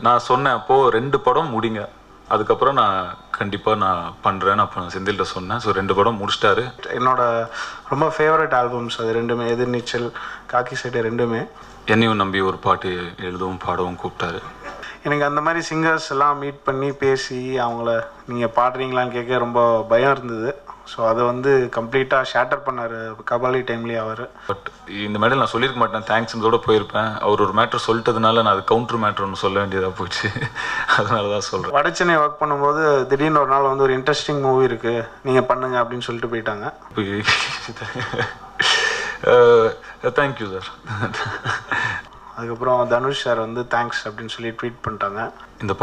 நான் சொன்னேன் அப்போது 2 படம் முடிங்க, அதுக்கப்புறம் நான் கண்டிப்பாக நான் பண்ணுறேன்னு அப்போ நான் செந்தில்கிட்ட சொன்னேன். ஸோ 2 படம் முடிச்சிட்டாரு. என்னோட ரொம்ப ஃபேவரட் ஆல்பம்ஸ் அது ரெண்டுமே, எதிர்நீச்சல், காக்கி சட்டை ரெண்டுமே. என்னையும் நம்பி ஒரு பாட்டு எழுதவும் பாடவும் கூப்பிட்டாரு. எனக்கு அந்த மாதிரி சிங்கர்ஸ் எல்லாம் மீட் பண்ணி பேசி அவங்கள நீங்கள் பாடுறீங்களான்னு கேட்க ரொம்ப பயம் இருந்தது. ஸோ அதை வந்து கம்ப்ளீட்டாக ஷேட்டர் பண்ணார் கபாலி டைம்லேயே அவர். பட் இந்த மேடையில் நான் சொல்லியிருக்க மாட்டேன், தேங்க்ஸ்ன்றோட போயிருப்பேன். அவர் ஒரு மேட்ரு சொல்லிட்டதுனால நான் அது கவுண்டர் மேட்ரு ஒன்று சொல்ல வேண்டியதாக போச்சு. அதனால தான் சொல்கிறேன். வடச்சென்னை ஒர்க் பண்ணும்போது திடீர்னு ஒரு நாள் வந்து ஒரு இன்ட்ரெஸ்டிங் மூவி இருக்குது, நீங்கள் பண்ணுங்க அப்படின்னு சொல்லிட்டு போயிட்டாங்க. Thank you sir. அதுக்கப்புறம் தனுஷ் சார் வந்து தேங்க்ஸ் அப்படின்னு சொல்லி ட்வீட் பண்ணிட்டாங்க. இந்த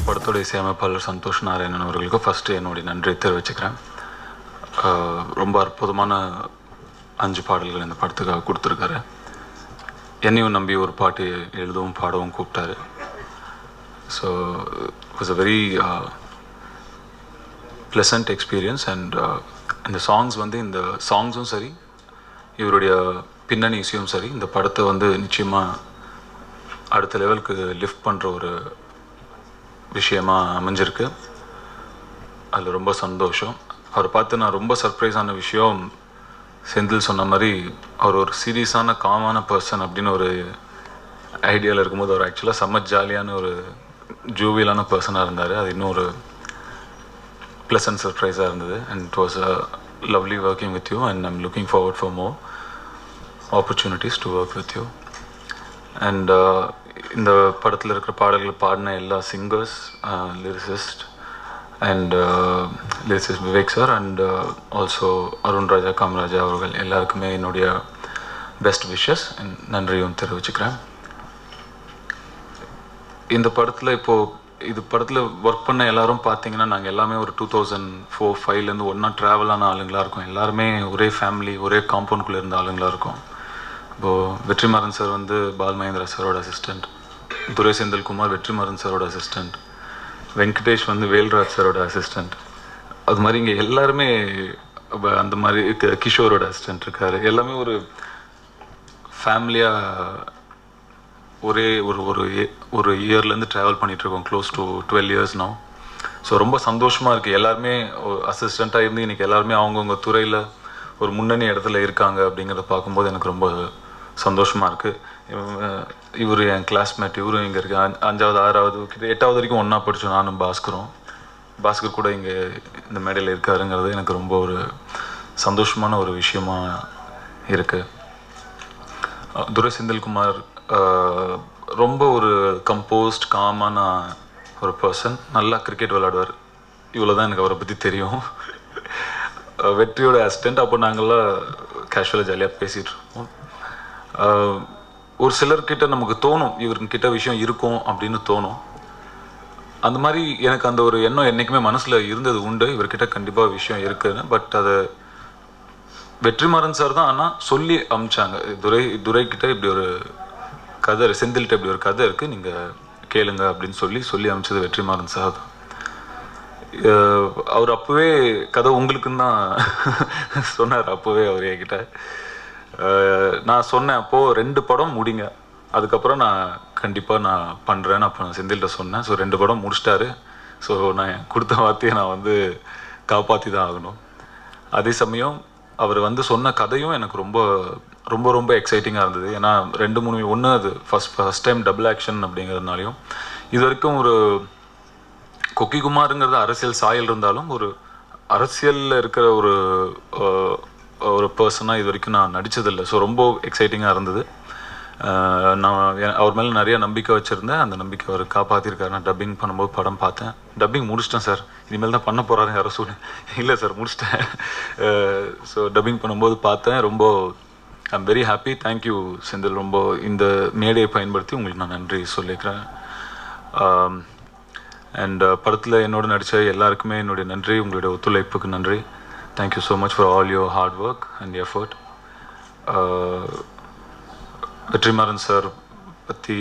படத்தோட இசையமைப்பாளர் சந்தோஷ் நாராயணன் அவர்களுக்கு ஃபஸ்ட்டு என்னுடைய நன்றியை தெரிவிச்சுக்கிறேன். ரொம்ப அற்புதமான 5 பாடல்கள் இந்த படத்துக்காக கொடுத்துருக்காரு. என்னையும் நம்பி ஒரு பாட்டு எழுதவும் பாடவும் கூப்பிட்டாரு. So it was a very pleasant experience. And இந்த சாங்ஸ் வந்து இந்த சாங்ஸும் சரி, இவருடைய பின்னணி இசையும் சரி, இந்த படத்தை வந்து நிச்சயமாக அடுத்த லெவலுக்கு லிஃப்ட் பண்ணுற ஒரு விஷயமாக அமைஞ்சிருக்கு. அதில் ரொம்ப சந்தோஷம். அவரை பார்த்து நான் ரொம்ப சர்ப்ரைஸான விஷயம், செந்தில் சொன்ன மாதிரி அவர் ஒரு சீரியஸான காமான பர்சன் அப்படின்னு ஒரு ஐடியாவில் இருக்கும்போது அவர் ஆக்சுவலாக செம்ம ஜாலியான ஒரு ஜூவியலான பர்சனாக இருந்தார். அது இன்னும் ஒரு ப்ளசன்ட் சர்ப்ரைஸாக இருந்தது. And it was a lovely working with you and I'm looking forward for more opportunities to work with you. And இந்த படத்தில் இருக்கிற பாடல்கள் பாடின எல்லா singers, lyricist and lyricist Vivek sir and also Arun Raja, Kamaraja அவர்கள் எல்லாருக்குமே என்னுடைய பெஸ்ட் விஷஸ் அண்ட் நன்றியும் தெரிவிச்சுக்கிறேன். இந்த படத்தில் இது படத்தில் ஒர்க் பண்ண எல்லோரும் பார்த்தீங்கன்னா நாங்கள் எல்லாமே ஒரு 2004-05 ஒன்றா ட்ராவலான ஆளுங்களாக இருக்கோம். எல்லாருமே ஒரே ஃபேமிலி, ஒரே காம்பவுண்ட்குள்ளே இருந்த ஆளுங்களாக இருக்கும். இப்போது வெற்றிமாறன் சார் வந்து பால் மகேந்திரா சாரோட அசிஸ்டண்ட், துரை செந்தில்குமார் வெற்றிமாறன் சாரோட அசிஸ்டண்ட், வெங்கடேஷ் வந்து வேல்ராஜ் சாரோட அசிஸ்டண்ட். அது மாதிரி இங்கே எல்லாருமே அந்த மாதிரி கிஷோரோட அசிஸ்டண்ட் இருக்கார். எல்லாமே ஒரு ஃபேமிலியாக ஒரே ஒரு இயர்லேருந்து ட்ராவல் பண்ணிகிட்ருக்கோம், close to 12 years now. So ரொம்ப சந்தோஷமாக இருக்குது. எல்லாருமே அசிஸ்டண்ட்டாக இருந்து இன்றைக்கி எல்லாருமே அவங்கவுங்க துறையில் ஒரு முன்னணி இடத்துல இருக்காங்க அப்படிங்கிறத பார்க்கும்போது எனக்கு ரொம்ப சந்தோஷமாக இருக்குது. இவர் என் கிளாஸ்மேட், இவரும் இங்கே இருக்கு. 5வது 6வது கிட்ட 8வது வரைக்கும் ஒன்றா படித்தோம். நானும் பாஸ்கர் கூட இங்கே இந்த மேடையில் இருக்காருங்கிறது எனக்கு ரொம்ப ஒரு சந்தோஷமான ஒரு விஷயமா இருக்குது. துரை செந்தில்குமார் ரொம்ப ஒரு கம்போஸ்ட் காமான ஒரு பர்சன், நல்லா கிரிக்கெட் விளையாடுவார். இவ்வளோ தான் எனக்கு அவரை பற்றி தெரியும். வெற்றியோட அசிஸ்டண்ட். அப்போ நாங்கள்லாம் கேஷுவலாக ஜாலியாக பேசிகிட்டு இருப்போம். ஒரு சிலர்கிட்ட நமக்கு தோணும் இவர்கிட்ட விஷயம் இருக்கும் அப்படின்னு தோணும். அந்த மாதிரி எனக்கு அந்த ஒரு எண்ணம் என்றைக்குமே மனசில் இருந்தது உண்டு, இவர்கிட்ட கண்டிப்பாக விஷயம் இருக்குதுன்னு. பட் அதை வெற்றிமாறன் சார் தான் ஆனால் சொல்லி அமிச்சாங்க, துரைக்கிட்ட இப்படி ஒரு கதை, செந்தில்கிட்ட இப்படி ஒரு கதை இருக்குது, நீங்கள் கேளுங்க அப்படின்னு சொல்லி அமிச்சது வெற்றிமாறன் சார் தான். அவர் அப்போவே கதை உங்களுக்குன்னு தான் சொன்னார். அப்போவே அவர் என்கிட்ட நான் சொன்னேன் அப்போது 2 படம் முடிங்க, அதுக்கப்புறம் நான் கண்டிப்பாக நான் பண்ணுறேன்னு அப்போ நான் செந்தில்கிட்ட சொன்னேன். ஸோ 2 படம் முடிச்சிட்டாரு. ஸோ நான் கொடுத்த வார்த்தையை நான் வந்து காப்பாற்றி தான் ஆகணும். அதே சமயம் அவர் வந்து சொன்ன கதையும் எனக்கு ரொம்ப ரொம்ப ரொம்ப எக்ஸைட்டிங்காக இருந்தது. ஏன்னா 2-3 ஒன்று அது ஃபஸ்ட் டைம் டபுள் ஆக்ஷன் அப்படிங்கிறதுனாலையும், இது வரைக்கும் ஒரு கொக்கி குமாருங்கிறது அரசியல் சாயல் இருந்தாலும் ஒரு அரசியலில் இருக்கிற ஒரு பர்சனாக இது வரைக்கும் நான் நடித்ததில்லை. ஸோ ரொம்ப எக்ஸைட்டிங்காக இருந்தது. நான் அவர் மேலே நிறைய நம்பிக்கை வச்சுருந்தேன். அந்த நம்பிக்கை அவர் காப்பாற்றிருக்காரு. நான் டப்பிங் பண்ணும்போது படம் பார்த்தேன். டப்பிங் முடிச்சிட்டேன் சார், இனிமேல் தான் பண்ண போகிறாரு யாரோ சொல்லி. இல்லை சார் முடிச்சிட்டேன். ஸோ டப்பிங் பண்ணும்போது பார்த்தேன். ரொம்ப I'm very happy. Thank you Senthil. ரொம்ப இந்த மேடையை பயன்படுத்தி உங்களுக்கு நான் நன்றி சொல்லிக்கிறேன். அண்ட் படத்தில் என்னோட நடித்த எல்லாருக்குமே என்னுடைய நன்றி, உங்களுடைய ஒத்துழைப்புக்கு நன்றி. Thank you so much for all your hard work and effort. Vetrimaaran sir பற்றி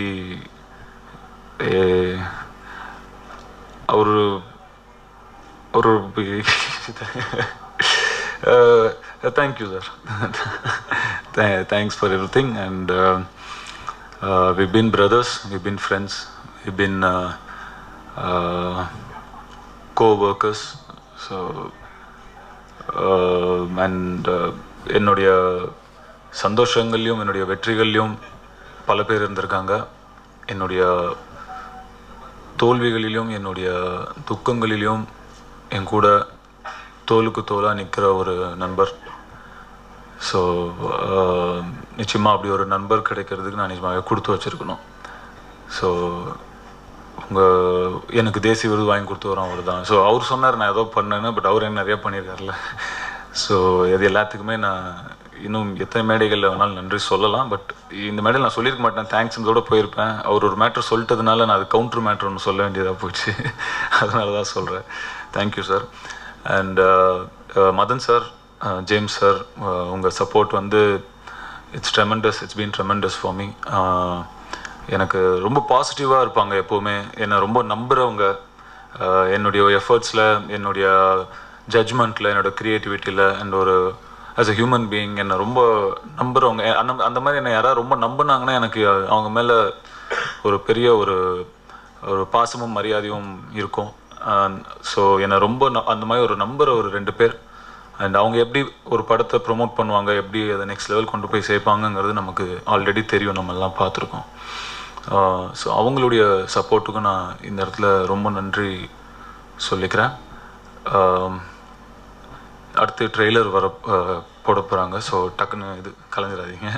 அவர் thank you sir. Thanks for everything. And we've been brothers, we've been friends, we've been co-workers. So and என்னுடைய சந்தோஷங்கள்லையும் என்னுடைய வெற்றிகள்லையும் பல பேர் இருந்திருக்காங்க. என்னுடைய தோல்விகளிலும் என்னுடைய துக்கங்களிலும் என் கூட தோளுக்கு தோளாக நிற்கிற ஒரு நண்பர். ஸோ நிச்சயமாக அப்படி ஒரு நண்பர் கிடைக்கிறதுக்கு நான் நிச்சயமாக கொடுத்து வச்சுருக்கணும். ஸோ எனக்கு தேசிய விருது வாங்கி கொடுத்தவரும் அவர் தான். ஸோ அவர் சொன்னார் நான் ஏதோ பண்ணேன்னு, பட் அவர் என்ன நிறையா பண்ணியிருக்காருல்ல. ஸோ இது எல்லாத்துக்குமே நான் இன்னும் எத்தனை மேடைகளில் வேணாலும் நன்றி சொல்லலாம். பட் இந்த மேடையில் நான் சொல்லியிருக்க மாட்டேன், தேங்க்ஸ்ன்றதோட போயிருப்பேன். அவர் ஒரு மேட்ரு சொல்லிட்டதுனால நான் அது கவுண்டர் மேட்ரு ஒன்று சொல்ல வேண்டியதாக போச்சு. அதனால தான் சொல்கிறேன். Thank you sir. And Madhan sir, James sir, உங்கள் சப்போர்ட் வந்து it's been tremendous for me. எனக்கு ரொம்ப பாசிட்டிவாக இருப்பாங்க எப்போவுமே. என்னை ரொம்ப நம்புகிறவங்க. என்னுடைய எஃபர்ட்ஸில், என்னுடைய ஜட்ஜ்மெண்ட்டில், என்னோடய க்ரியேட்டிவிட்டியில் அண்ட் ஒரு ஆஸ் அ ஹியூமன் பீயிங் என்னை ரொம்ப நம்புகிறவங்க. அந்த மாதிரி என்னை யாராவது ரொம்ப நம்பினாங்கன்னா எனக்கு அவங்க மேலே ஒரு பெரிய ஒரு பாசமும் மரியாதையும் இருக்கும். ஸோ என்னை ரொம்ப அந்த மாதிரி ஒரு நம்புகிற ஒரு 2 பேர். அண்ட் அவங்க எப்படி ஒரு படத்தை ப்ரொமோட் பண்ணுவாங்க, எப்படி அதை நெக்ஸ்ட் லெவல் கொண்டு போய் சேர்ப்பாங்கங்கிறது நமக்கு ஆல்ரெடி தெரியும், நம்ம எல்லாம் பார்த்துருக்கோம். ஸோ அவங்களுடைய சப்போர்ட்டுக்கும் நான் இந்த இடத்துல ரொம்ப நன்றி சொல்லிக்கிறேன். அடுத்து ட்ரெய்லர் போட போகிறாங்க. ஸோ டக்குன்னு இது கலைஞ்சிடாதீங்க.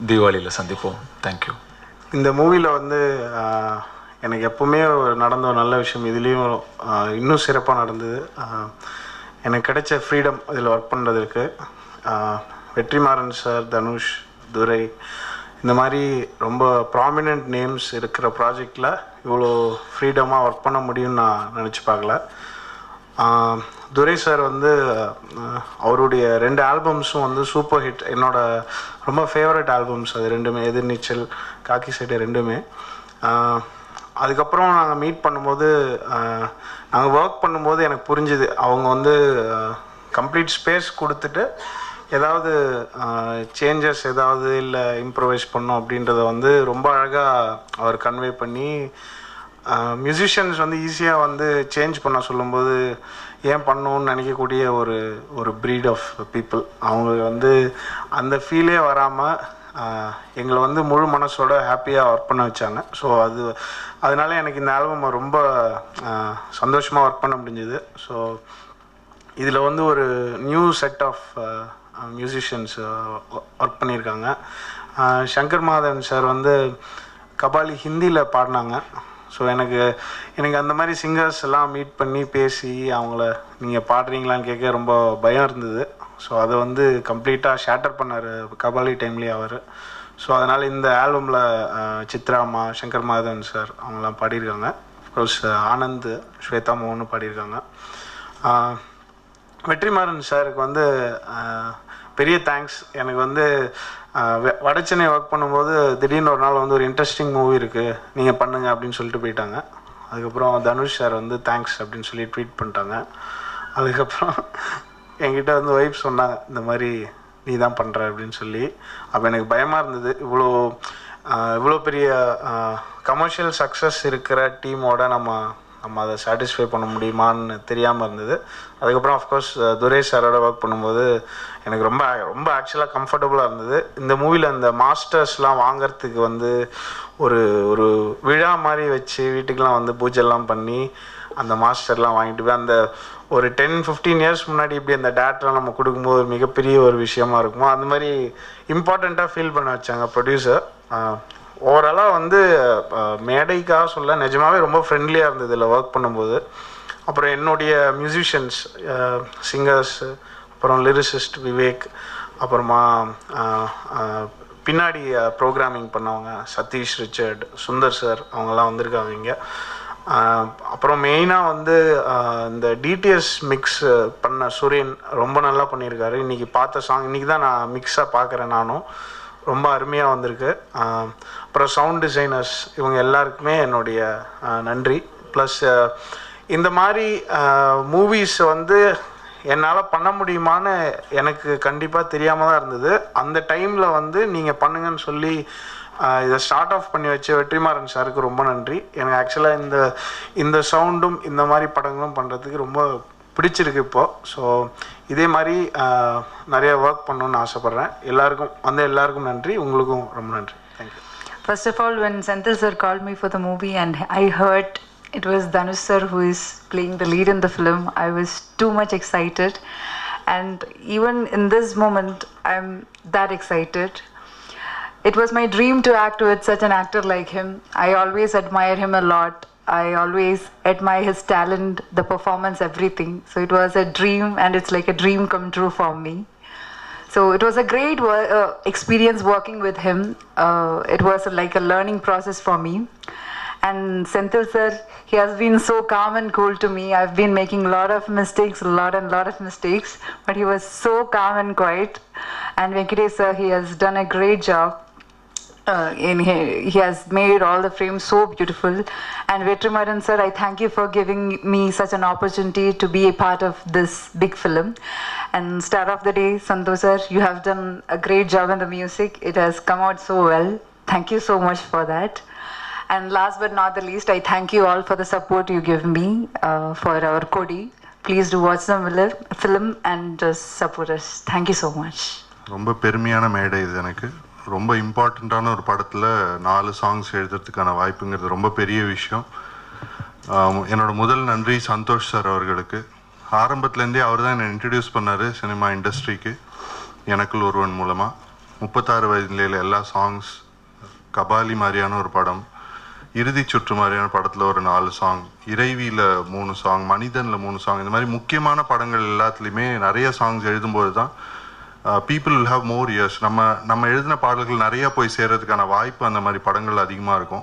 தீபாவளியில் சந்திப்போம். தேங்க்யூ. இந்த மூவியில் வந்து எனக்கு எப்போவுமே நடந்த ஒரு நல்ல விஷயம் இதுலேயும் இன்னும் சிறப்பாக நடந்தது. எனக்கு கிடைச்ச ஃப்ரீடம் இதில் ஒர்க் பண்ணுறதுக்கு. வெற்றிமாறன் சார், தனுஷ், துரை, இந்த மாதிரி ரொம்ப ப்ராமினென்ட் நேம்ஸ் இருக்கிற ப்ராஜெக்டில் இவ்வளோ ஃப்ரீடமாக ஒர்க் பண்ண முடியும்னு நான் நினச்சி பார்க்கல. துரை சார் வந்து அவருடைய 2 ஆல்பம்ஸும் வந்து சூப்பர் ஹிட். என்னோடய ரொம்ப ஃபேவரட் ஆல்பம்ஸ் அது 2மே, எதிர்நீச்சல், காக்கி சட்டை 2மே. அதுக்கப்புறம் நாங்கள் மீட் பண்ணும்போது, நாங்கள் ஒர்க் பண்ணும்போது எனக்கு புரிஞ்சுது அவங்க வந்து கம்ப்ளீட் ஸ்பேஸ் கொடுத்துட்டு ஏதாவது சேஞ்சஸ் ஏதாவது இல்லை இம்ப்ரவைஸ் பண்ணோம் அப்படின்றத வந்து ரொம்ப அழகாக அவர் கன்வே பண்ணி, மியூசிஷியன்ஸ் வந்து ஈஸியாக வந்து சேஞ்ச் பண்ண சொல்லும்போது ஏன் பண்ணணும்னு நினைக்கக்கூடிய ஒரு ப்ரீட் ஆஃப் பீப்புள். அவங்க வந்து அந்த ஃபீலே வராமல் எங்களை வந்து முழு மனசோட ஹாப்பியாக ஒர்க் பண்ண வச்சாங்க. ஸோ அதனால எனக்கு இந்த ஆல்பம் ரொம்ப சந்தோஷமாக ஒர்க் பண்ண முடிஞ்சுது. ஸோ இதில் வந்து ஒரு new set of musicians work பண்ணியிருக்காங்க. சங்கர் மாதவன் சார் வந்து கபாலி ஹிந்தியில் பாடினாங்க. ஸோ எனக்கு அந்த மாதிரி சிங்கர்ஸ் எல்லாம் மீட் பண்ணி பேசி அவங்கள நீங்கள் பாடுறீங்களான்னு கேட்க ரொம்ப பயம் இருந்தது. ஸோ அதை வந்து கம்ப்ளீட்டாக ஷேட்டர் பண்ணார் கபாலி டைம்லேயே அவர். ஸோ அதனால் இந்த ஆல்பமில் சித்ராமா, சங்கர் மாதவன் சார் அவங்களாம் பாடியிருக்காங்க. அஃப்கோர்ஸ் ஆனந்த், ஸ்வேதா மோகனும் பாடியிருக்காங்க. வெற்றிமாறன் சாருக்கு வந்து பெரிய தேங்க்ஸ். எனக்கு வந்து வடச்சென்னை ஒர்க் பண்ணும்போது திடீர்னு ஒரு நாள் வந்து ஒரு இன்ட்ரெஸ்டிங் மூவி இருக்குது நீங்கள் பண்ணுங்க அப்படின்னு சொல்லிட்டு போயிட்டாங்க. அதுக்கப்புறம் தனுஷ் சார் வந்து தேங்க்ஸ் அப்படின்னு சொல்லி ட்வீட் பண்ணிட்டாங்க. அதுக்கப்புறம் என்கிட்ட வந்து ஒய்ஃப் சொன்னாங்க இந்த மாதிரி நீ தான் பண்ணுற அப்படின்னு சொல்லி. அப்போ எனக்கு பயமாக இருந்தது, இவ்வளோ பெரிய கமர்ஷியல் சக்ஸஸ் இருக்கிற டீமோட நம்ம அதை சாட்டிஸ்ஃபை பண்ண முடியுமான்னு தெரியாமல் இருந்தது. அதுக்கப்புறம் அஃப்கோர்ஸ் துரை சாரோட ஒர்க் பண்ணும்போது எனக்கு ரொம்ப ரொம்ப ஆக்சுவலாக கம்ஃபர்டபுளாக இருந்தது. இந்த மூவியில் அந்த மாஸ்டர்ஸ்லாம் வாங்கிறதுக்கு வந்து ஒரு விழா மாதிரி வச்சு வீட்டுக்கெலாம் வந்து பூஜைலாம் பண்ணி அந்த மாஸ்டர்லாம் வாங்கிட்டு போய் அந்த ஒரு 10-15 இயர்ஸ் முன்னாடி இப்படி அந்த டேட்லாம் நம்ம கொடுக்கும்போது மிகப்பெரிய ஒரு விஷயமா இருக்குமோ அந்த மாதிரி இம்பார்ட்டண்ட்டாக ஃபீல் பண்ண வச்சாங்க ப்ரொடியூசர். ஓவராலாக வந்து மேடைக்காக சொல்ல நிஜமாகவே ரொம்ப ஃப்ரெண்ட்லியாக இருந்தது இதில் ஒர்க் பண்ணும்போது. அப்புறம் என்னுடைய மியூசிஷியன்ஸ், சிங்கர்ஸ், அப்புறம் லிரிசிஸ்ட் விவேக், அப்புறமா பின்னாடி ப்ரோக்ராமிங் பண்ணவங்க சதீஷ், ரிச்சர்ட், சுந்தர் சார் அவங்கெல்லாம் வந்திருக்காங்க இங்கே. அப்புறம் மெயினாக வந்து இந்த டிடிஎஸ் மிக்ஸ் பண்ண சுரேன் ரொம்ப நல்லா பண்ணியிருக்காரு. இன்றைக்கி பார்த்த சாங் இன்றைக்கி தான் நான் மிக்ஸாக பார்க்குறேன், நானும் ரொம்ப அருமையாக வந்திருக்கு. அப்புறம் சவுண்ட் டிசைனர்ஸ் இவங்க எல்லாருக்குமே என்னுடைய நன்றி. ப்ளஸ் இந்த மாதிரி மூவிஸ் வந்து என்னால் பண்ண முடியுமான்னு எனக்கு கண்டிப்பாக தெரியாமல் தான் இருந்தது. அந்த டைமில் வந்து நீங்கள் பண்ணுங்கன்னு சொல்லி இதை ஸ்டார்ட் ஆஃப் பண்ணி வச்ச வெற்றிமாறன் சாருக்கு ரொம்ப நன்றி. எனக்கு ஆக்சுவலாக இந்த சவுண்டும் இந்த மாதிரி படங்களும் பண்ணுறதுக்கு ரொம்ப பிடிச்சிருக்கு இப்போது. ஸோ இதே மாதிரி நிறைய ஒர்க் பண்ணணுன்னு ஆசைப்பட்றேன். எல்லாருக்கும் நன்றி. உங்களுக்கும் ரொம்ப நன்றி. Thank you. First of all, when Senthil sir called me for the movie and I heard it was Dhanush sir who is playing the lead in the film, I was too much excited. And even in this moment, I'm that excited. It was my dream to act with such an actor like him. I always admire him a lot. I always admire his talent, the performance, everything. So it was a dream, and it's like a dream come true for me. So it was a great experience working with him. It was like a learning process for me. And Senthil sir, he has been so calm and cool to me. I've been making a lot of mistakes, but he was so calm and quiet. And Venkatesh sir, he has done a great job. He has made all the frames so beautiful. And Vetrimaran sir, I thank you for giving me such an opportunity to be a part of this big film. And star of the day, Santosh sir, you have done a great job in the music. It has come out so well. Thank you so much for that. And last but not the least, I thank you all for the support you give me for our Kodi. Please do watch the film and just support us. Thank you so much. ரொம்ப பெருமையான மேடை இது. எனக்கு ரொம்ப இம்பார்ட்டண்ட்டான ஒரு படத்தில் 4 songs எழுதுறதுக்கான வாய்ப்புங்கிறது ரொம்ப பெரிய விஷயம். என்னோட முதல் நன்றி சந்தோஷ் சார் அவர்களுக்கு. ஆரம்பத்துலேருந்தே அவர் தான் என்னை இன்ட்ரடியூஸ் பண்ணார் சினிமா இண்டஸ்ட்ரிக்கு. எனக்குள் ஒருவன் மூலமாக 36 வயதில் எல்லா சாங்ஸ், கபாலி மாதிரியான ஒரு படம், இறுதி சுற்று மாதிரியான படத்தில் ஒரு 4 சாங், இறைவியில் 3 சாங், மனிதனில் 3 சாங், இந்த மாதிரி முக்கியமான படங்கள் எல்லாத்துலேயுமே நிறைய சாங்ஸ் எழுதும்போது தான் people will have more years. நம்ம எழுதின பாடல்கள் நிறையா போய் சேர்கிறதுக்கான வாய்ப்பு அந்த மாதிரி படங்கள் அதிகமாக இருக்கும்.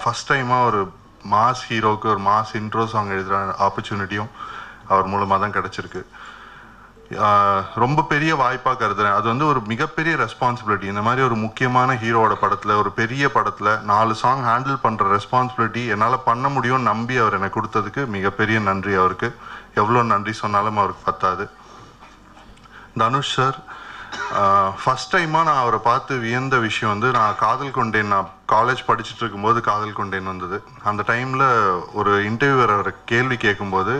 ஃபஸ்ட் டைமாக ஒரு மாஸ் ஹீரோவுக்கு ஒரு மாஸ் இன்ட்ரோ சாங் எழுதுகிற ஆப்பர்ச்சுனிட்டியும் அவர் மூலமாக தான் கிடச்சிருக்கு. ரொம்ப பெரிய வாய்ப்பாக கருதுறேன். அது வந்து ஒரு மிகப்பெரிய ரெஸ்பான்சிபிலிட்டி. இந்த மாதிரி ஒரு முக்கியமான ஹீரோவோட படத்தில், ஒரு பெரிய படத்தில் 4 சாங் ஹேண்டில் பண்ணுற ரெஸ்பான்சிபிலிட்டி என்னால் பண்ண முடியும்னு நம்பி அவர் எனக்கு கொடுத்ததுக்கு மிகப்பெரிய நன்றி அவருக்கு. எவ்வளோ நன்றி சொன்னாலும் அவருக்கு பத்தாது. தனுஷ் சார், ஃபஸ்ட் டைமாக நான் அவரை பார்த்து வியந்த விஷயம் வந்து, நான் காதல் கொண்டேன், நான் காலேஜ் படிச்சுட்டு இருக்கும்போது காதல் கொண்டேன் வந்தது. அந்த டைமில் ஒரு இன்டர்வியூவர் அவரை கேள்வி கேட்கும்போது,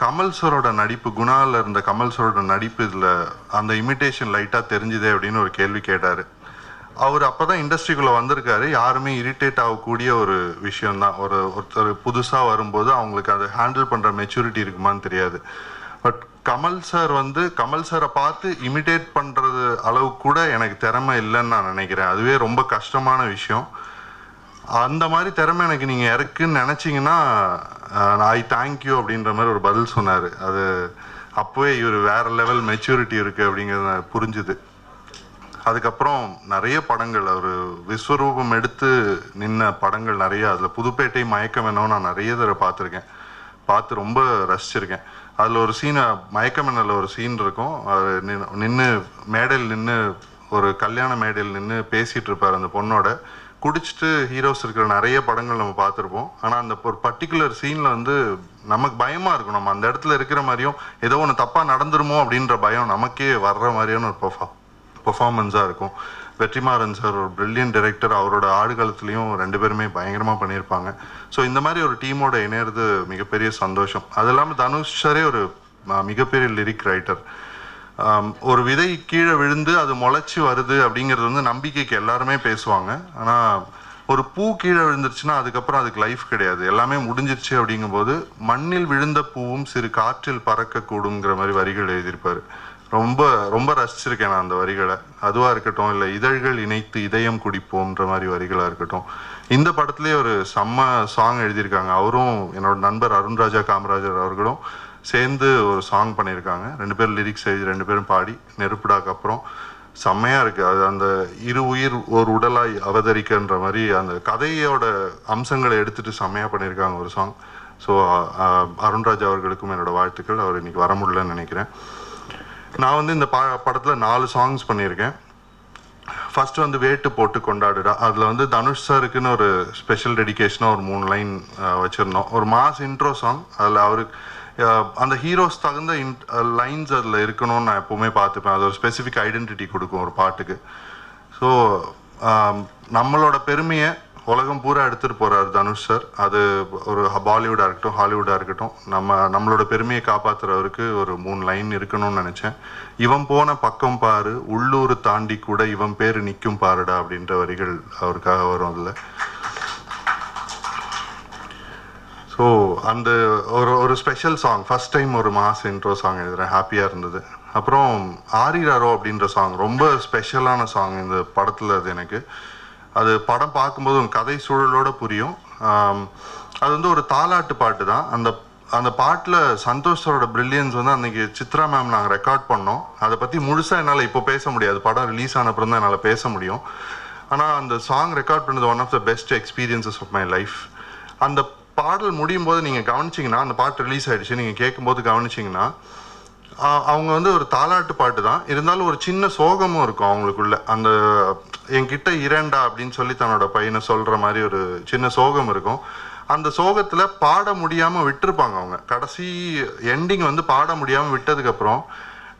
கமல் சரோட நடிப்பு, குணாவில் இருந்த கமல் சரோட நடிப்பு இதில் அந்த இமிட்டேஷன் லைட்டாக தெரிஞ்சுதே அப்படின்னு ஒரு கேள்வி கேட்டார். அவர் அப்போ தான் இண்டஸ்ட்ரிக்குள்ளே வந்திருக்காரு. யாருமே இரிட்டேட் ஆகக்கூடிய ஒரு விஷயந்தான். ஒருத்தர் புதுசாக வரும்போது அவங்களுக்கு அதை ஹேண்டில் பண்ணுற மெச்சூரிட்டி இருக்குமான்னு தெரியாது. பட் கமல் சாரை பார்த்து இமிட்டேட் பண்ணுறது அளவு கூட எனக்கு திறமை இல்லைன்னு நான் நினைக்கிறேன். அதுவே ரொம்ப கஷ்டமான விஷயம். அந்த மாதிரி திறமை எனக்கு நீங்கள் இருக்குன்னு நினச்சிங்கன்னா ஐ தேங்க்யூ அப்படின்ற மாதிரி ஒரு பதில் சொன்னார். அது அப்போவே இவர் வேறு லெவல் மெச்சூரிட்டி இருக்குது அப்படிங்கிறது புரிஞ்சுது. அதுக்கப்புறம் நிறைய படங்கள், அவர் விஸ்வரூபம் எடுத்து நின்ன படங்கள் நிறைய. அதில் புதுப்பேட்டை, மயக்கம் என்னவோ நான் நிறைய தடவை பார்த்து ரொம்ப ரசிச்சிருக்கேன். அதில் ஒரு சீனை, மயக்கம் என்னில் ஒரு சீன் இருக்கும். அவர் நின்று மேடையில் நின்று, ஒரு கல்யாண மேடையில் நின்று பேசிகிட்டு இருப்பார் அந்த பொண்ணோட. குடிச்சிட்டு ஹீரோஸ் இருக்கிற நிறைய படங்கள் நம்ம பார்த்துருப்போம். ஆனால் அந்த ஒரு பர்டிகுலர் சீனில் வந்து நமக்கு பயமாக இருக்கும். நம்ம அந்த இடத்துல இருக்கிற மாதிரியும் ஏதோ ஒன்று தப்பாக நடந்துருமோ அப்படின்ற பயம் நமக்கே வர்ற மாதிரியான ஒரு பெர்ஃபார்மன்ஸாக இருக்கும். வெற்றிமாறன் சார் ஒரு பிரில்லியன்ட் டைரக்டர். அவரோட ஆடுகளத்துலேயும் 2 பேருமே பயங்கரமாக பண்ணியிருப்பாங்க. ஸோ இந்த மாதிரி ஒரு டீமோட இணையிறது மிகப்பெரிய சந்தோஷம். அது இல்லாமல் தனுஷ் சாரே ஒரு மிகப்பெரிய லிரிக் ரைட்டர். ஒரு விதை கீழே விழுந்து அது முளைச்சி வருது அப்படிங்கிறது வந்து நம்பிக்கைக்கு எல்லாருமே பேசுவாங்க. ஆனால் ஒரு பூ கீழே விழுந்துருச்சுன்னா அதுக்கப்புறம் அதுக்கு லைஃப் கிடையாது, எல்லாமே முடிஞ்சிருச்சு. அப்படிங்கும்போது மண்ணில் விழுந்த பூவும் சிறு காற்றில் பறக்கக்கூடுங்கிற மாதிரி வரிகள் எழுதியிருப்பார். ரொம்ப ரொம்ப ரசிச்சிருக்கேன் நான் அந்த வரிகளை. அதுவாக இருக்கட்டும், இல்லை இதழ்கள் இணைத்து இதயம் குடிப்போம்ன்ற மாதிரி வரிகளாக இருக்கட்டும். இந்த படத்துலேயே ஒரு செம்ம சாங் எழுதியிருக்காங்க. அவரும் என்னோட நண்பர் அருண்ராஜா காமராஜர் அவர்களும் சேர்ந்து ஒரு சாங் பண்ணியிருக்காங்க. 2 பேரும் லிரிக்ஸ் எழுதி 2 பேரும் பாடி, நெருப்புடாக்கு அப்புறம் செம்மையாக இருக்குது. அது அந்த இரு உயிர் ஒரு உடலாய் அவதரிக்கின்ற மாதிரி அந்த கதையோட அம்சங்களை எடுத்துகிட்டு செம்மையாக பண்ணியிருக்காங்க ஒரு சாங். ஸோ அருண்ராஜா அவர்களுக்கும் என்னோட வாழ்த்துக்கள். அவர் இன்னைக்கு வர முடியலன்னு நினைக்கிறேன். நான் வந்து இந்த படத்தில் 4 சாங்ஸ் பண்ணியிருக்கேன். ஃபர்ஸ்ட் வந்து வேட்டு போட்டு கொண்டாடுடா. அதில் வந்து தனுஷ் சாருக்குன்னு ஒரு ஸ்பெஷல் டெடிகேஷனாக ஒரு 3 லைன் வச்சுருந்தோம். ஒரு மாஸ் இன்ட்ரோ சாங். அதில் அவருக்கு அந்த ஹீரோஸ் தகுந்த லைன்ஸ் அதில் இருக்கணும்னு நான் எப்போவுமே பார்த்துப்பேன். அது ஒரு ஸ்பெசிஃபிக் ஐடென்டிட்டி கொடுக்கும் ஒரு பாட்டுக்கு. ஸோ நம்மளோட பெருமையை உலகம் பூரா எடுத்துகிட்டு போகிறார் தனுஷ் சார். அது ஒரு பாலிவுட்டாக இருக்கட்டும், ஹாலிவுட்டாக இருக்கட்டும், நம்மளோட பெருமையை காப்பாற்றுறவருக்கு ஒரு 3 லைன் இருக்கணும்னு நினச்சேன். இவன் போன பக்கம் பாரு, உள்ளூர் தாண்டி கூட இவன் பேர் நிற்கும் பாருடா அப்படின்ற வரிகள் அவருக்காக வரும் அதில். ஸோ அந்த ஒரு ஸ்பெஷல் சாங், ஃபஸ்ட் டைம் ஒரு மாஸ் இன்ட்ரோ சாங் எழுதுகிறேன், ஹாப்பியாக இருந்தது. அப்புறம் ஆரிராரோ அப்படின்ற சாங் ரொம்ப ஸ்பெஷலான சாங் இந்த படத்தில். அது எனக்கு அது படம் பார்க்கும்போது ஒரு கதை சூழலோடு புரியும். அது வந்து ஒரு தாலாட்டு பாட்டு தான். அந்த பாட்டில் சந்தோஷ் சாரோட பிரில்லியன்ஸ் வந்து அன்றைக்கி சித்ரா மேம் நாங்கள் ரெக்கார்ட் பண்ணோம். அதை பற்றி முழுசாக என்னால் இப்போ பேச முடியாது, படம் ரிலீஸ் ஆன அப்புறம் தான் என்னால் பேச முடியும். ஆனால் அந்த சாங் ரெக்கார்ட் பண்ணது one of the best experiences of my life. அந்த பாடல் முடியும் போது நீங்கள் கவனிச்சிங்கன்னா, அந்த பாட்டு ரிலீஸ் ஆகிடுச்சு, நீங்கள் கேட்கும்போது கவனிச்சிங்கன்னா, அவங்க வந்து ஒரு தாலாட்டு பாட்டு தான், இருந்தாலும் ஒரு சின்ன சோகமும் இருக்கும் அவங்களுக்குள்ள. அந்த என்கிட்ட இரண்டா அப்படின்னு சொல்லி தன்னோட பையனை சொல்கிற மாதிரி ஒரு சின்ன சோகம் இருக்கும். அந்த சோகத்தில் பாட முடியாமல் விட்டுருப்பாங்க அவங்க. கடைசி எண்டிங் வந்து பாட முடியாமல் விட்டதுக்கப்புறம்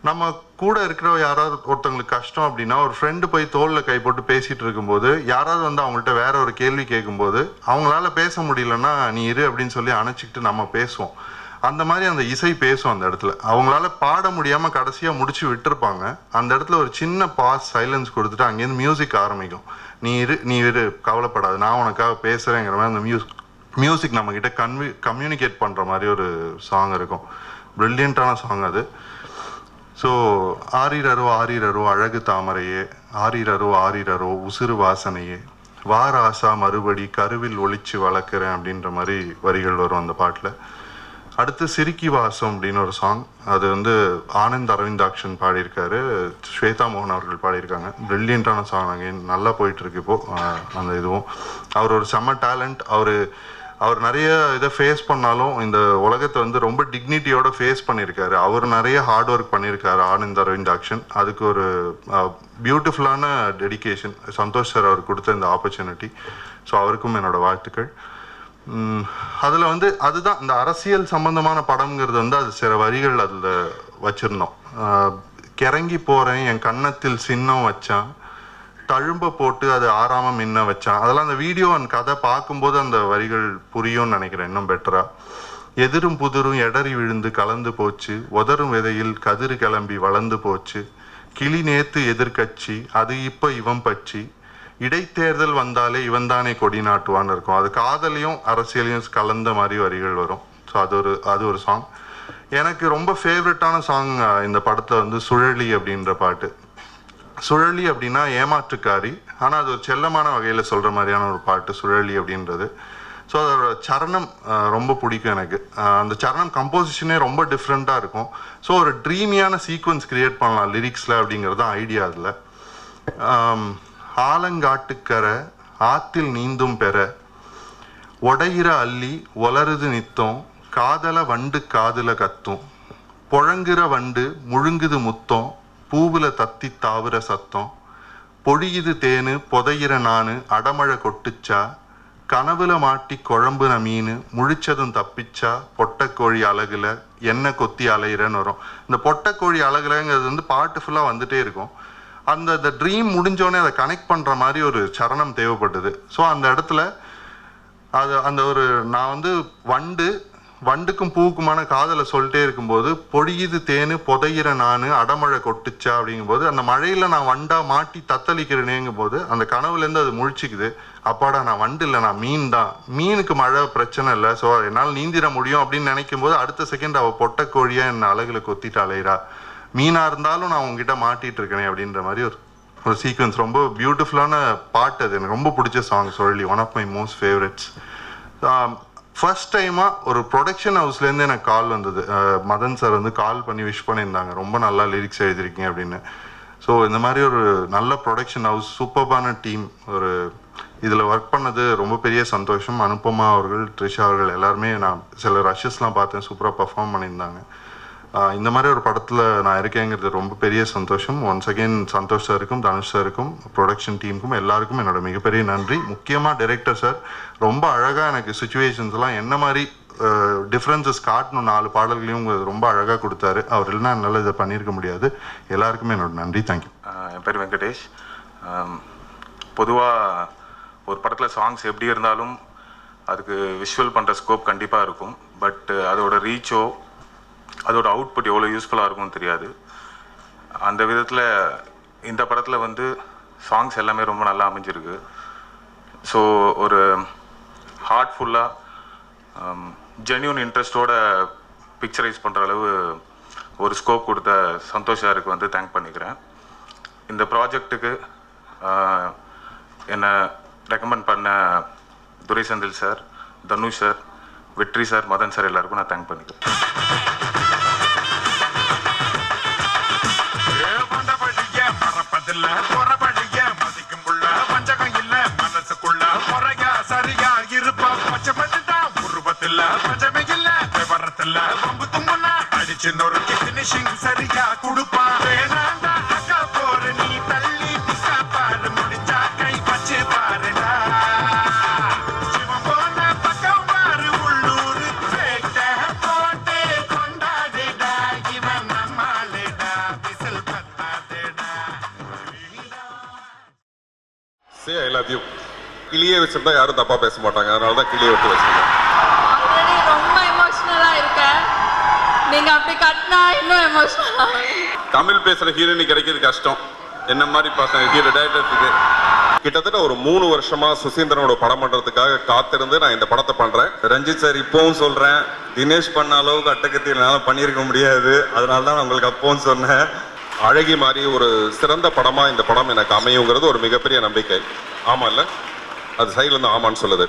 நம்ம கூட இருக்கிற யாராவது ஒருத்தவங்களுக்கு கஷ்டம் அப்படின்னா, ஒரு ஃப்ரெண்டு போய் தோளில் கை போட்டு பேசிகிட்டு இருக்கும்போது யாராவது வந்து அவங்கள்ட்ட வேற ஒரு கேள்வி கேட்கும்போது அவங்களால பேச முடியலன்னா நீ இரு அப்படின்னு சொல்லி அணைச்சிக்கிட்டு நம்ம பேசுவோம். அந்த மாதிரி அந்த இசை பேசும் அந்த இடத்துல. அவங்களால பாட முடியாமல் கடைசியாக முடிச்சு விட்டுருப்பாங்க. அந்த இடத்துல ஒரு சின்ன பாஸ் சைலன்ஸ் கொடுத்துட்டு அங்கேருந்து மியூசிக் ஆரம்பிக்கும். நீ இரு கவலைப்படாது, நான் உனக்காக பேசுகிறேங்கிற மாதிரி அந்த மியூசிக் நம்மக்கிட்ட கம்யூனிகேட் பண்ணுற மாதிரி ஒரு சாங் இருக்கும். ப்ரில்லியண்ட்டான சாங் அது. ஸோ ஆரிரரோ ஆரிரரோ அழகு தாமரையே, ஆரிரரோ ஆரிரரோ உசுறு வாசனையே, வாராசா மறுபடி கருவில் ஒளிச்சு வளர்க்குறேன் அப்படின்ற மாதிரி வரிகள் வரும் அந்த பாட்டில். அடுத்து சிரிக்கி வாசம் அப்படின்னு ஒரு சாங். அது வந்து ஆனந்த் அரவிந்தாக்ஷன் பாடியிருக்காரு, ஸ்வேதா மோகன் அவர்கள் பாடியிருக்காங்க. ப்ரில்லியண்ட்டான சாங். அங்கேயும் நல்லா போயிட்டுருக்கு இப்போது அந்த இதுவும். அவர் ஒரு செம்ம டேலண்ட். அவர் நிறைய இதை ஃபேஸ் பண்ணாலும் இந்த உலகத்தை வந்து ரொம்ப டிக்னிட்டியோட ஃபேஸ் பண்ணியிருக்காரு. அவர் நிறைய ஹார்ட் ஒர்க் பண்ணியிருக்காரு ஆனந்த் அரவிந்தாக்ஷன். அதுக்கு ஒரு பியூட்டிஃபுல்லான டெடிகேஷன் சந்தோஷ் சார் அவர் கொடுத்த இந்த ஆப்பர்ச்சுனிட்டி. ஸோ அவருக்கும் என்னோடய வாழ்த்துக்கள். அதில் வந்து அதுதான் இந்த அரசியல் சம்பந்தமான படம்ங்கிறது வந்து அது சில வரிகள் அதில் வச்சுருந்தோம். கிறங்கி போகிறேன் என் கன்னத்தில் சின்னம் வச்சான், தழும்ப போட்டு அது ஆறாம மின்ன வச்சான். அதெல்லாம் அந்த வீடியோ அந்த கதை பார்க்கும்போது அந்த வரிகள் புரியும்னு நினைக்கிறேன் இன்னும் பெட்டராக. எதிரும் புதிரும் எடறி விழுந்து கலந்து போச்சு, உதரும் விதையில் கதிர் கிளம்பி வளர்ந்து போச்சு, கிளி நேத்து எதிர்கட்சி அது இப்போ இவன் பச்சி, இடைத்தேர்தல் வந்தாலே இவன் தானே கொடி நாட்டுவான்னு இருக்கும். அது காதலையும் அரசியலையும் கலந்த மாதிரி வரிகள் வரும். ஸோ அது ஒரு சாங். எனக்கு ரொம்ப ஃபேவரட்டான சாங் இந்த படத்தில் வந்து சுழலி அப்படின்ற பாட்டு. சுழலி அப்படின்னா ஏமாற்றுக்காரி, ஆனால் அது ஒரு செல்லமான வகையில் சொல்கிற மாதிரியான ஒரு பாட்டு சுழலி அப்படின்றது. ஸோ அதோட சரணம் ரொம்ப பிடிக்கும் எனக்கு. அந்த சரணம் கம்போசிஷனே ரொம்ப டிஃப்ரெண்ட்டாக இருக்கும். ஸோ ஒரு ட்ரீமியான சீக்வன்ஸ் க்ரியேட் பண்ணலாம் லிரிக்ஸில் அப்படிங்கிறது தான் ஐடியா அதில். ஆலங்காட்டுக்கரை ஆத்தில் நீந்தும் பெற, ஒடையிற அள்ளி ஒலருது நித்தம், காதல வண்டு காதுல கத்தும், பொழங்குற வண்டு முழுங்குது முத்தம், பூவுல தத்தி தாவுற சத்தம், பொழியுது தேனு புதையிற நானு அடமழை கொட்டுச்சா, கனவுல மாட்டி குழம்புன மீன் முழிச்சதும் தப்பிச்சா, பொட்டைக்கோழி அழகுல என்ன கொத்தி அலையிறன்னு வரும். இந்த பொட்டைக்கோழி அழகுலங்கிறது வந்து பாட்டு ஃபுல்லாக வந்துட்டே இருக்கும். அந்த ட்ரீம் முடிஞ்சோடனே அதை கனெக்ட் பண்ணுற மாதிரி ஒரு சரணம் தேவைப்பட்டது. ஸோ அந்த இடத்துல அந்த ஒரு நான் வந்து வண்டுக்கும் பூவுக்குமான காதலை சொல்லிட்டே இருக்கும்போது, பொழியுது தேனு புதையிற நானு அடமழை கொட்டுச்சா அப்படிங்கும்போது, அந்த மழையில் நான் வண்டா மாட்டி தத்தளிக்கிறேனேங்கும் போது அந்த கனவுலேருந்து அது முழிச்சிக்குது. அப்பாடா நான் வண்டு இல்லை, நான் மீன் தான், மீனுக்கு மழை பிரச்சனை இல்லை, ஸோ என்னால் நீந்திர முடியும் அப்படின்னு நினைக்கும் போது அடுத்த செகண்ட் அவள் பொட்டைக்கோழியாக என்னை அழகுல கொத்திட்டு அலையிறா, மீனாக இருந்தாலும் நான் உங்ககிட்ட மாட்டிகிட்டு இருக்கேனே அப்படின்ற மாதிரி ஒரு சீக்வன்ஸ். ரொம்ப பியூட்டிஃபுல்லான பாட்டு. அது எனக்கு ரொம்ப பிடிச்ச song Suzhali, one of my most favourites. First டைமாக ஒரு ப்ரொடக்ஷன் ஹவுஸ்லேருந்து எனக்கு கால் வந்தது. மதன் சார் வந்து கால் பண்ணி விஷ் பண்ணியிருந்தாங்க, ரொம்ப நல்லா லிரிக்ஸ் எழுதியிருக்கீங்க அப்படின்னு. ஸோ இந்த மாதிரி ஒரு நல்ல ப்ரொடக்ஷன் ஹவுஸ், சூப்பர்பான டீம், ஒரு இதில் ஒர்க் பண்ணது ரொம்ப பெரிய சந்தோஷம். அனுபமா அவர்கள், த்ரிஷா அவர்கள் எல்லாருமே, நான் சில ரஷஸ்லாம் பார்த்தேன், சூப்பராக பர்ஃபார்ம் பண்ணியிருந்தாங்க. இந்த மாதிரி ஒரு படத்தில் நான் இருக்கேங்கிறது ரொம்ப பெரிய சந்தோஷம். ஒன்ஸ் அகெயின் சந்தோஷ் சாருக்கும் தனுஷ் சாருக்கும் ப்ரொடக்ஷன் டீமுக்கும் எல்லாருக்கும் என்னோட மிகப்பெரிய நன்றி. முக்கியமாக டைரக்டர் சார் ரொம்ப அழகாக எனக்கு சுச்சுவேஷன்ஸ்லாம் என்ன மாதிரி டிஃப்ரென்சஸ் காட்டணும் 4 பாடல்களையும் ரொம்ப அழகாக கொடுத்தாரு. அவர் இல்லைன்னா என்னால் இதை பண்ணியிருக்க முடியாது. எல்லாருக்குமே என்னோட நன்றி. தேங்க்யூ. என் பேர் வெங்கடேஷ். பொதுவாக ஒரு படத்தில் சாங்ஸ் எப்படி இருந்தாலும் அதுக்கு விஷுவல் பண்ணுற ஸ்கோப் கண்டிப்பாக இருக்கும். பட் அதோட ரீச்சோ அதோட அவுட்புட் எவ்வளோ யூஸ்ஃபுல்லாக இருக்கும்னு தெரியாது. அந்த விதத்தில் இந்த படத்தில் வந்து சாங்ஸ் எல்லாமே ரொம்ப நல்லா அமைஞ்சிருக்கு. ஸோ ஒரு ஹார்ட்ஃபுல்லாக ஜென்யூன் இன்ட்ரெஸ்டோட பிக்சரைஸ் பண்ணுற அளவு ஒரு ஸ்கோப் கொடுத்த சந்தோஷ் சாருக்கு வந்து தேங்க் பண்ணிக்கிறேன். இந்த ப்ராஜெக்ட்டுக்கு என்னை ரெக்கமெண்ட் பண்ண துரை செந்தில் சார், தனுஷ் சார், வெற்றி சார், மதன் சார் எல்லாருக்கும் நான் தேங்க் பண்ணிக்கிறேன். சரியா குடுப்பா வேணாண்டா அக்கா போற நீ தள்ளி நிக்கா பாரு முடிஞ்சா கை வச்சு பாருடா சிவம் போன பக்கம் பாரு உள்ளூர் பேட்ட போட்டு கொண்டாடுடா இவன் நம்மாளுடா whistle பத்தாதேடா. Say I love you. கிளியே வச்சிருந்தா யாரும் தப்பா பேச மாட்டாங்க. அதனால தான் கிளியை விட்டு வச்சிருக்கேன். ஆல்ரெடி ரொம்ப எமோஷனலா இருக்கேன். நீங்க அப்படி கட்டினா இன்னும் எமோஷனலா. தமிழ் பேசுற ஹீரோயினி கிடைக்கிறது கஷ்டம். என்ன மாதிரி பசங்க ஹீரோ டைரக்டருக்கு கிட்டத்தட்ட ஒரு 3 வருஷமா சுசீந்திரனோட படம் பண்றதுக்காக காத்திருந்து நான் இந்த படத்தை பண்றேன். ரஞ்சித் சார் இப்பவும் சொல்றேன், தினேஷ் பண்ண அளவுக்கு அட்டகத்தி என்னால பண்ணியிருக்க முடியாது. அதனால தான் நான் உங்களுக்கு அப்பவும் சொன்னேன். அழகி மாதிரி ஒரு சிறந்த படமா இந்த படம் எனக்கு அமையுங்கிறது ஒரு மிகப்பெரிய நம்பிக்கை. ஆமா இல்ல, அது சைட்ல இருந்து ஆமான்னு சொல்லுது.